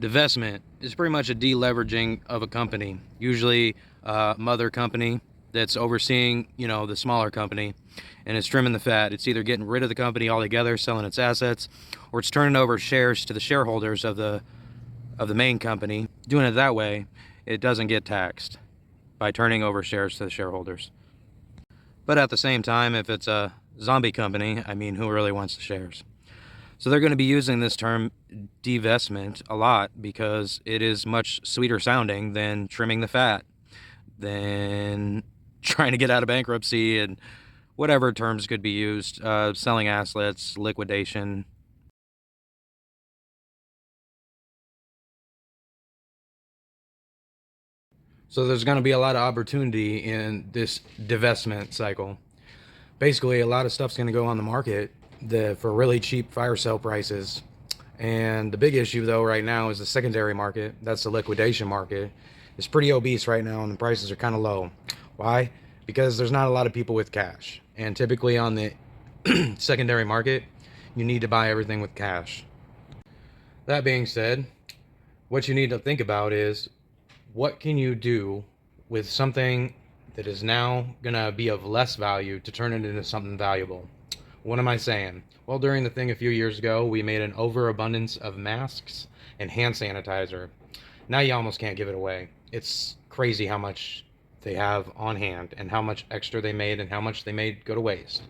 Divestment is pretty much a deleveraging of a company, usually a mother company that's overseeing, the smaller company, and it's trimming the fat. It's either getting rid of the company altogether, selling its assets, or it's turning over shares to the shareholders of the main company. Doing it that way, it doesn't get taxed by turning over shares to the shareholders. But at the same time, if it's a zombie company, who really wants the shares? So they're going to be using this term divestment a lot because it is much sweeter sounding than trimming the fat, than trying to get out of bankruptcy, and whatever terms could be used, selling assets, liquidation. So there's going to be a lot of opportunity in this divestment cycle. Basically, a lot of stuff's going to go on the market for really cheap fire sale prices. And the big issue, though, right now is the secondary market. That's the liquidation market. It's pretty obese right now, and the prices are kind of low. Why? Because there's not a lot of people with cash. And typically on the secondary market, you need to buy everything with cash. That being said, what you need to think about is, what can you do with something that is now going to be of less value to turn it into something valuable? What am I saying? Well, during the thing a few years ago, we made an overabundance of masks and hand sanitizer. Now you almost can't give it away. It's crazy how much they have on hand and how much extra they made and how much they made go to waste.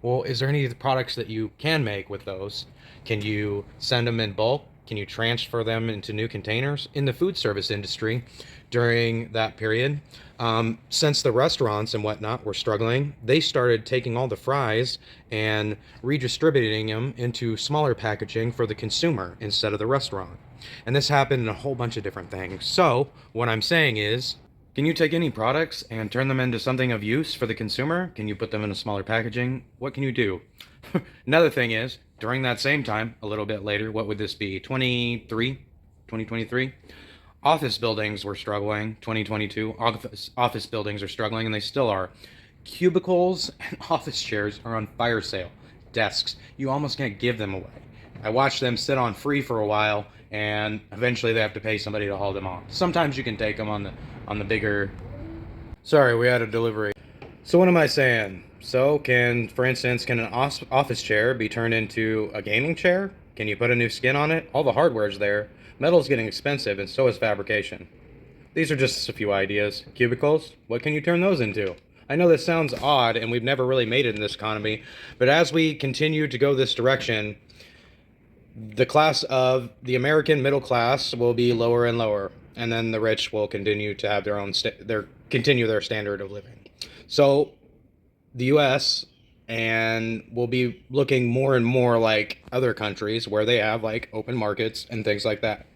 Well, is there any products that you can make with those? Can you send them in bulk? Can you transfer them into new containers? In the food service industry during that period, since the restaurants and whatnot were struggling, they started taking all the fries and redistributing them into smaller packaging for the consumer instead of the restaurant. And this happened in a whole bunch of different things. So what I'm saying is, can you take any products and turn them into something of use for the consumer? Can you put them in a smaller packaging? What can you do? Another thing is, during that same time, a little bit later, what would this be? 2023? Office buildings were struggling. 2022, office buildings are struggling, and they still are. Cubicles and office chairs are on fire sale. Desks, you almost can't give them away. I watched them sit on free for a while, and eventually they have to pay somebody to haul them off. Sometimes you can take them on the bigger... Sorry, we had a delivery. So what am I saying? So for instance, can an office chair be turned into a gaming chair? Can you put a new skin on it? All the hardware's there. Metal's getting expensive, and so is fabrication. These are just a few ideas. Cubicles, what can you turn those into? I know this sounds odd, and we've never really made it in this economy, but as we continue to go this direction, the American middle class will be lower and lower, and then the rich will continue to have their standard of living. So the U.S. and will be looking more and more like other countries where they have like open markets and things like that.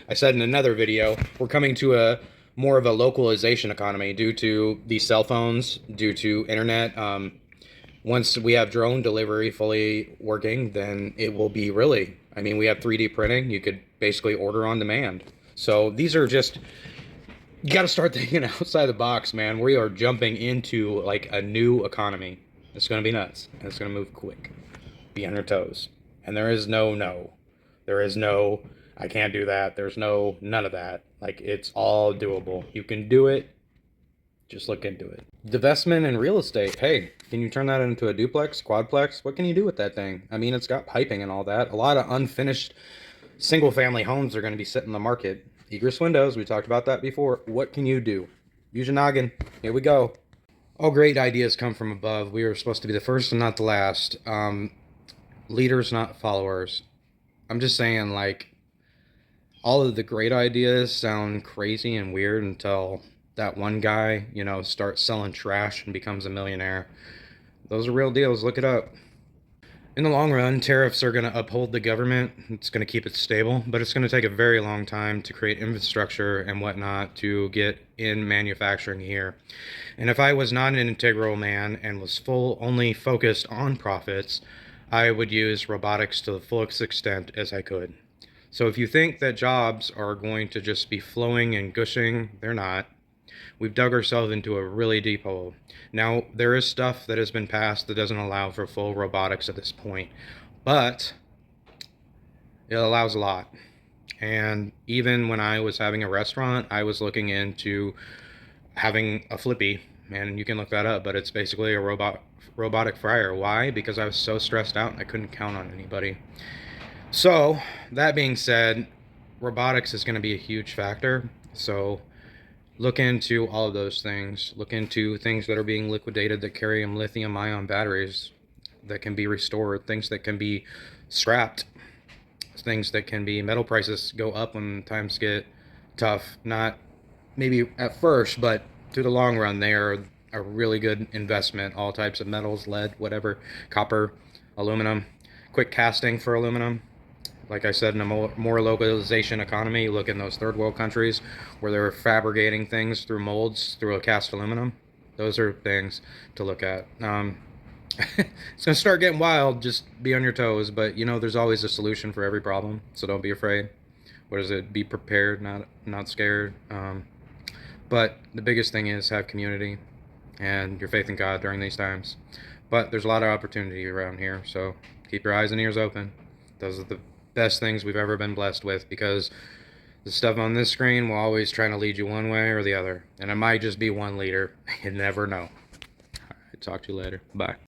I said in another video, we're coming to a more of a localization economy due to these cell phones, due to internet. Once we have drone delivery fully working, then it will be really, we have 3D printing. You could basically order on demand. So these are just, you got to start thinking outside the box, man. We are jumping into like a new economy. It's going to be nuts. And it's going to move quick. Be on your toes. And there is no. There is no, I can't do that. There's none of that. Like, it's all doable. You can do it. Just look into it. Divestment in real estate. Hey, can you turn that into a duplex, quadplex? What can you do with that thing? It's got piping and all that. A lot of unfinished single-family homes are going to be sitting in the market. Egress windows, we talked about that before. What can you do? Use your noggin. Here we go. All great ideas come from above. We are supposed to be the first and not the last. Leaders, not followers. I'm just saying, like, all of the great ideas sound crazy and weird until that one guy, starts selling trash and becomes a millionaire. Those are real deals. Look it up. In the long run, tariffs are going to uphold the government. It's going to keep it stable, but it's going to take a very long time to create infrastructure and whatnot to get in manufacturing here. And if I was not an integral man and was only focused on profits, I would use robotics to the fullest extent as I could. So if you think that jobs are going to just be flowing and gushing, they're not. We've dug ourselves into a really deep hole. Now, there is stuff that has been passed that doesn't allow for full robotics at this point, but it allows a lot. And even when I was having a restaurant, I was looking into having a flippy, and you can look that up, but it's basically a robotic fryer. Why? Because I was so stressed out and I couldn't count on anybody. So that being said, robotics is going to be a huge factor. So look into all of those things. Look into things that are being liquidated that carry lithium ion batteries that can be restored, things that can be scrapped, things that can be, metal prices go up when times get tough. Not maybe at first, but to the long run, they are a really good investment. All types of metals, lead, whatever, copper, aluminum, quick casting for aluminum. Like I said, in a more localization economy, you look in those third world countries where they're fabricating things through molds through a cast aluminum. Those are things to look at. It's gonna start getting wild. Just be on your toes, but you know there's always a solution for every problem. So don't be afraid. What is it? Be prepared, not scared. But the biggest thing is have community and your faith in God during these times. But there's a lot of opportunity around here, so keep your eyes and ears open. Those are the best things we've ever been blessed with, because the stuff on this screen will always try to lead you one way or the other, and it might just be one leader. You never know. All right, talk to you later. Bye.